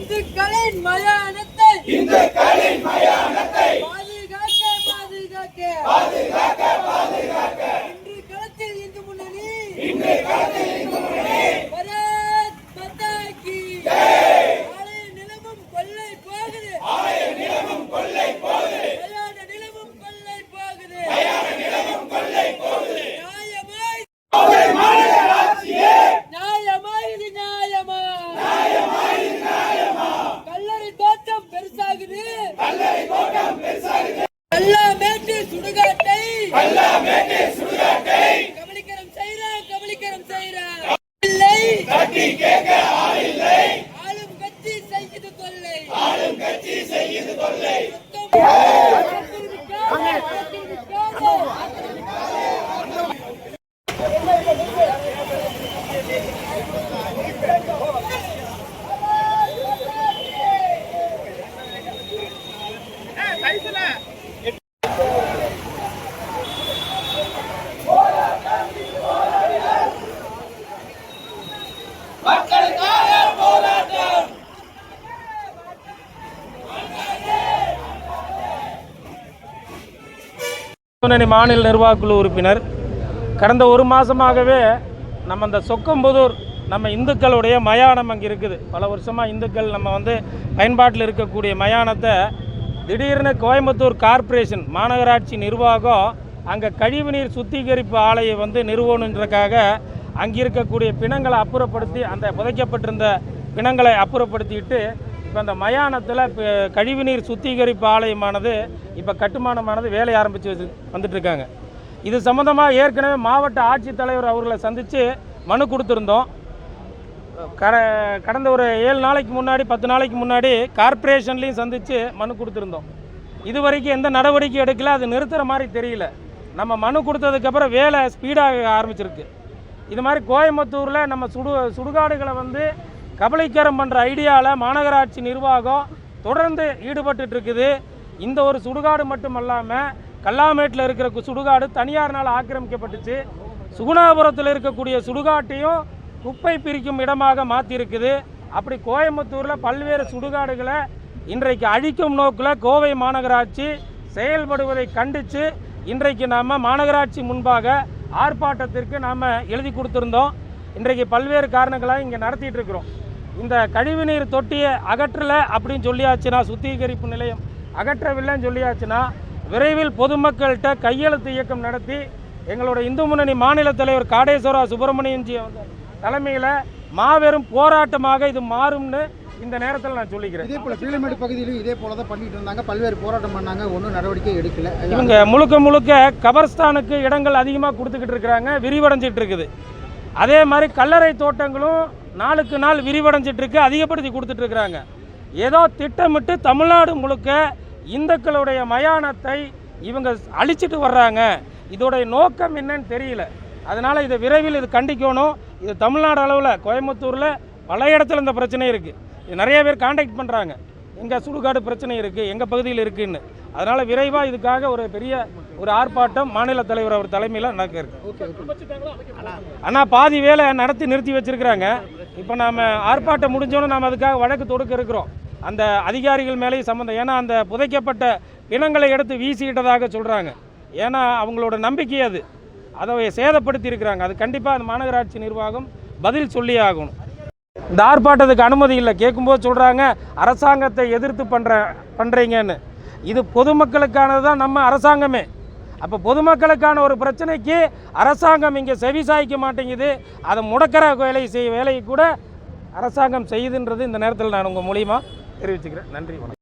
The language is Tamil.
இந்துக்களின் மயானத்தை பாதுகாக்க இன்று களத்தில் இந்து முன்னணி பாரத் மாதா கி ஆலய நிலமும் கொள்ளை போகுது மயான நிலமும் கொள்ளை போகுது நியாயமா கல்லறை தோட்டம் பெருசாகுது கல்லாமேட்டு சுடுகாட்டை கபலீகரம் செய்றான் இல்லை ஆளும் கட்சி செய்து கொள்ளை மாநில நிர்வாக குழு உறுப்பினர். கடந்த ஒரு மாதமாகவே நம்ம இந்த சொக்கம்புதூர் நம்ம இந்துக்களுடைய மயானம் அங்கே இருக்குது. பல வருஷமாக இந்துக்கள் நம்ம பயன்பாட்டில் இருக்கக்கூடிய மயானத்தை திடீர்னு கோயம்புத்தூர் கார்ப்பரேஷன் மாநகராட்சி நிர்வாகம் அங்கே கழிவுநீர் சுத்திகரிப்பு ஆலையை நிறுவனன்றக்காக அங்கே இருக்கக்கூடிய பிணங்களை அப்புறப்படுத்தி அந்த புதைக்கப்பட்டிருந்த பிணங்களை அப்புறப்படுத்திட்டு இப்போ அந்த மயானத்தில் கழிவுநீர் சுத்திகரிப்பு ஆலயமானது இப்போ கட்டுமானமானது வேலை ஆரம்பித்து வந்துட்டுருக்காங்க. இது சம்மந்தமாக ஏற்கனவே மாவட்ட ஆட்சித்தலைவர் அவர்களை சந்தித்து மனு கொடுத்துருந்தோம். கடந்த ஒரு 7 நாளைக்கு முன்னாடி 10 நாளைக்கு முன்னாடி கார்ப்பரேஷன்லேயும் சந்தித்து மனு கொடுத்துருந்தோம். இது வரைக்கும் எந்த நடவடிக்கை எடுக்கல. அது நிறுத்துகிற மாதிரி தெரியல. நம்ம மனு கொடுத்ததுக்கப்புறம் வேலை ஸ்பீடாக ஆரம்பிச்சிருக்கு. இது மாதிரி கோயம்புத்தூரில் நம்ம சுடுகாடுகளை கபலீகரம் பண்ணுற ஐடியாவில் மாநகராட்சி நிர்வாகம் தொடர்ந்து ஈடுபட்டு இருக்குது. இந்த ஒரு சுடுகாடு மட்டும் இல்லாமல் கல்லாமேட்டில் இருக்கிற சுடுகாடு தனியார்னால் ஆக்கிரமிக்கப்பட்டுச்சு. சுகுணாபுரத்தில் இருக்கக்கூடிய சுடுகாட்டையும் குப்பை பிரிக்கும் இடமாக மாற்றிருக்குது. அப்படி கோயம்புத்தூரில் பல்வேறு சுடுகாடுகளை இன்றைக்கு அழிக்கும் நோக்கில் கோவை மாநகராட்சி செயல்படுவதை கண்டித்து இன்றைக்கு நாம் மாநகராட்சி முன்பாக ஆர்ப்பாட்டத்திற்கு நாம் எழுதி கொடுத்துருந்தோம். இன்றைக்கு பல்வேறு காரணங்களாக இங்கே நடத்திட்டு இருக்கிறோம். இந்த கழிவுநீர் தொட்டியை அகற்றலை அப்படின்னு சொல்லியாச்சுன்னா, சுத்திகரிப்பு நிலையம் அகற்றவில்லைன்னு சொல்லியாச்சுன்னா, விரைவில் பொதுமக்கள்கிட்ட கையெழுத்து இயக்கம் நடத்தி எங்களோட இந்து முன்னணி மாநில தலைவர் காடேஸ்வரா சுப்பிரமணியன்ஜி தலைமையில் மாபெரும் போராட்டமாக இது மாறும்னு இந்த நேரத்தில் நான் சொல்லிக்கிறேன். இதே போல் பீளமேடு பகுதியிலும் இதே போல தான் பண்ணிட்டு இருந்தாங்க. பல்வேறு போராட்டம் பண்ணாங்க. ஒன்றும் நடவடிக்கை எடுக்கல. இவங்க முழுக்க கபர்ஸ்தானுக்கு இடங்கள் அதிகமாக கொடுத்துக்கிட்டு இருக்கிறாங்க. விரிவடைஞ்சிட்டு இருக்குது. அதே மாதிரி கல்லறை தோட்டங்களும் நாளுக்கு நாள் விரிவடைஞ்சிட்டு இருக்கு. அதிகப்படுத்தி கொடுத்துட்டு இருக்கிறாங்க. ஏதோ திட்டமிட்டு தமிழ்நாடு முழுக்க இந்துக்களுடைய மயானத்தை இவங்க அழிச்சிட்டு வர்றாங்க. இதோடைய நோக்கம் என்னன்னு தெரியல. அதனால் இதை விரைவில் இது கண்டிக்கணும். இது தமிழ்நாடு அளவில் கோயம்புத்தூரில் பல இடத்துல இந்த பிரச்சனை இருக்குது. இது நிறைய பேர் கான்டாக்ட் பண்ணுறாங்க. எங்கள் சுடுகாடு பிரச்சனை இருக்குது, எங்கள் பகுதியில் இருக்குதுன்னு. அதனால் விரைவாக இதுக்காக ஒரு பெரிய ஒரு ஆர்ப்பாட்டம் மாநில தலைவர் அவர் தலைமையில் நடக்க இருக்கு. ஆனால் பாதி வேலை நடத்தி நிறுத்தி வச்சுருக்கிறாங்க. இப்போ நாம் ஆர்ப்பாட்டம் முடிஞ்சோன்னு நாம் அதுக்காக வழக்கு தொடுக்க இருக்கிறோம். அந்த அதிகாரிகள் மேலேயும் சம்மந்தம். ஏன்னா அந்த புதைக்கப்பட்ட பிணங்களை எடுத்து வீசிட்டதாக சொல்கிறாங்க. ஏன்னா அவங்களோட நம்பிக்கை அது. அதை சேதப்படுத்தி இருக்கிறாங்க. அது கண்டிப்பாக அந்த மாநகராட்சி நிர்வாகம் பதில் சொல்லியே ஆகணும். இந்த ஆர்ப்பாட்டத்துக்கு அனுமதி இல்லை. கேட்கும்போது சொல்கிறாங்க அரசாங்கத்தை எதிர்த்து பண்ணுறீங்கன்னு. இது பொதுமக்களுக்கானது தான் நம்ம அரசாங்கமே. அப்போ பொதுமக்களுக்கான ஒரு பிரச்சனைக்கு அரசாங்கம் இங்கே செவிசாய்க்க மாட்டேங்குது. அதை முடக்கிற வேலையை கூட அரசாங்கம் செய்யுதுன்றது இந்த நேரத்தில் நான் உங்கள் மூலியமாக தெரிவிச்சுக்கிறேன். நன்றி, வணக்கம்.